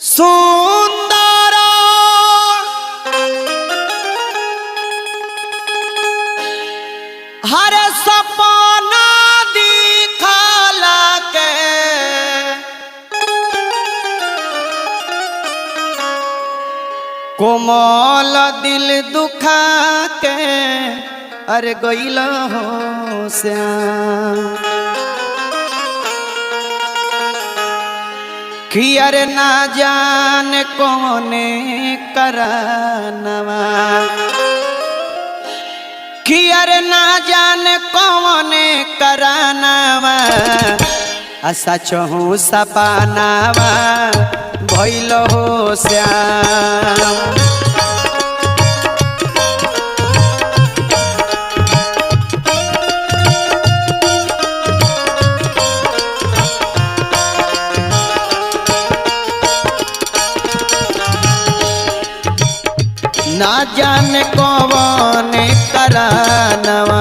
सुंदर हर सपना दिखला के कोमल दिल दुखा के अरे गइल हो श्याम कि अरे ना जाने कौने करानवा कि अरे ना जाने कौने करानवा सच हूँ सपनावा भइल हो श्याम ना जाने कौन करानवा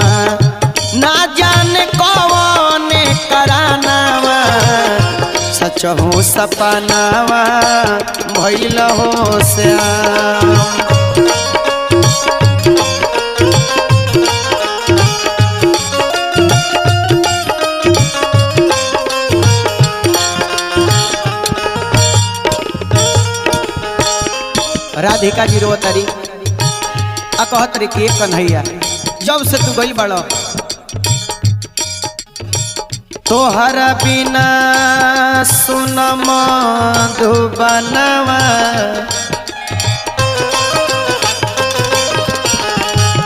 ना जाने कौन करानवा सच हूँ सपनावा भइल हो श्याम राधिका जी रो तारी आ कहतरी के कन्हैया जब से तू गई बड़ो तोहरा बिना सुन मधुबनवा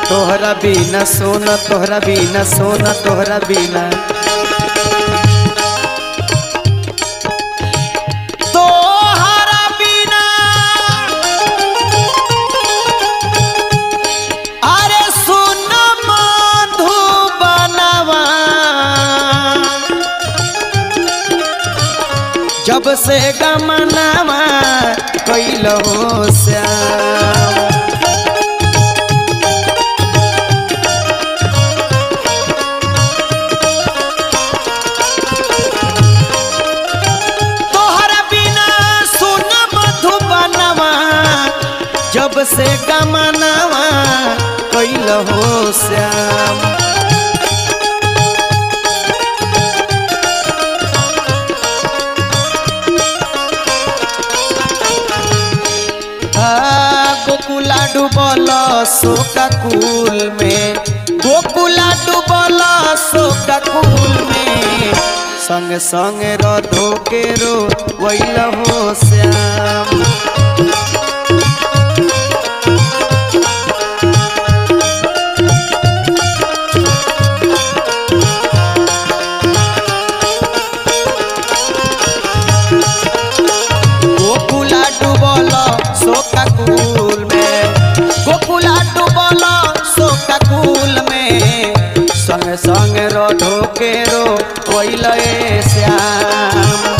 तोहरा बिना सुन तोहरा बिना सुन तोहरा बिना जब से गमनवा कइल हो श्याम तोहरा बिना सुन मधुबनवा जब से गमनवा कइल हो श्याम गोकुला डूबल शोकाकुल में गोकुला डूबल शोकाकुल में संग संग रधो के रो वैल हो श्याम गोकुला डूबल शोकाकुल में गोकुला डूबल शोकाकुल में संग संग रधो के रो वैल श्याम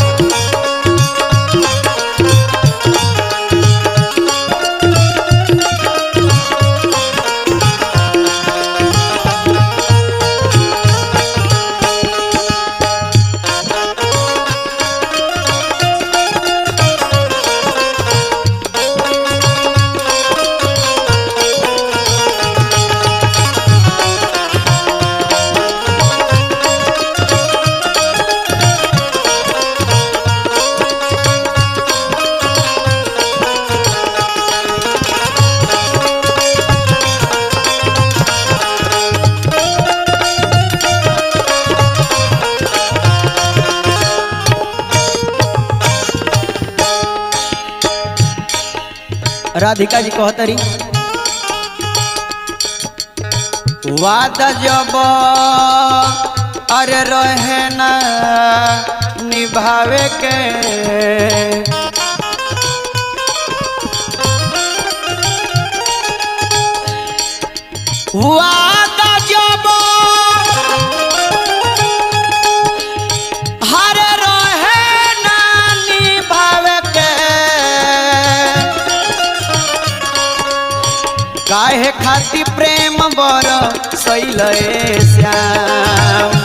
राधिका जी कहतरी वादा जब अरे रहे ना निभावे के वादा जब हरे रहे ना निभावे के काहे खाती प्रेम बर सैल श्याम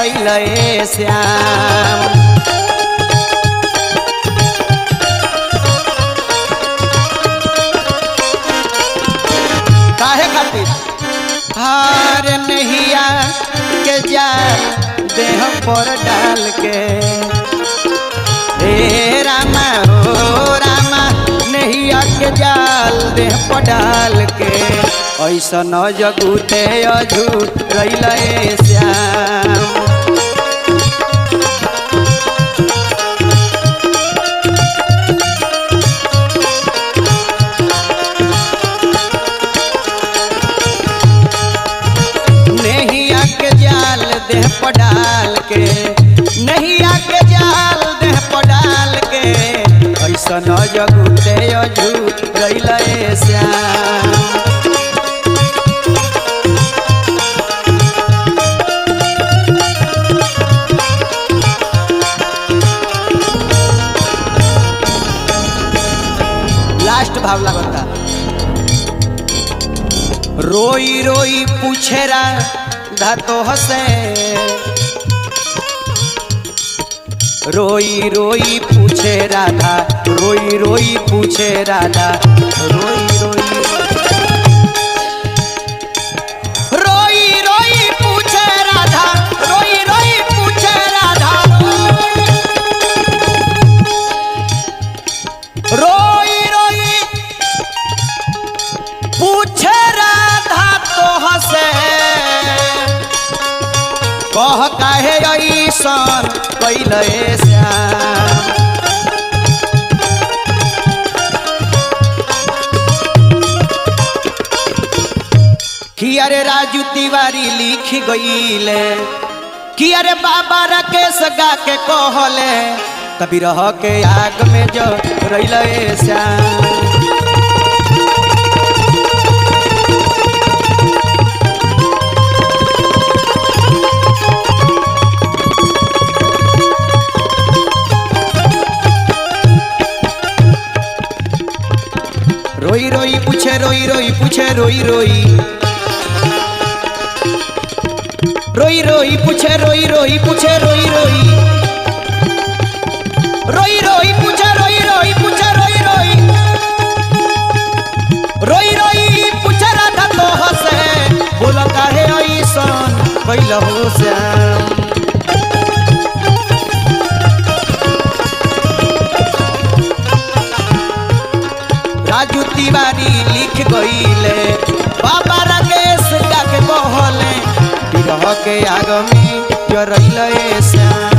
कैले श्याम। काहे खातिर हार नैया के जाल देह पर डाल के हे रामा हो रामा नैया के जाल देह पर डाल के ऐसा न जगूते अझूठ कैले श्याम। नैया के जाल देह पर डाल के नैया के जाल देह पर डाल के ऐसा न जगूते अझूठ कैले श्याम। लास्ट भाव लगता रोई रोई पूछे राधा तो हसे रोई रोई पूछे राधा रोई रोई पूछे राधा रोई रोई रोई रोई पूछे राधा रोई रोई पूछे राधा रोई रोई पूछे राधा तो हसे कह काहे ऐसन कैले श्याम। कि अरे राजू तिवारी लिख गईले कि अरे बाबा राकेश गा के कहले तभी रह के आग में जो रैले श्याम। रोई रोई पूछे रोई रोई पूछे रोई रोई रोई रोई पूछे रोई रोई पूछे रोई रोई रोई रोई पूछे रोई रोई पूछे रोई रोई रोई रोई पूछे राधा तो हसे बोला काहे ऐसन कैले हो श्याम। राजू तिवारी लिख गईले बाबा राकेश गा के कहले बिरह के आग में जो रैले श्याम।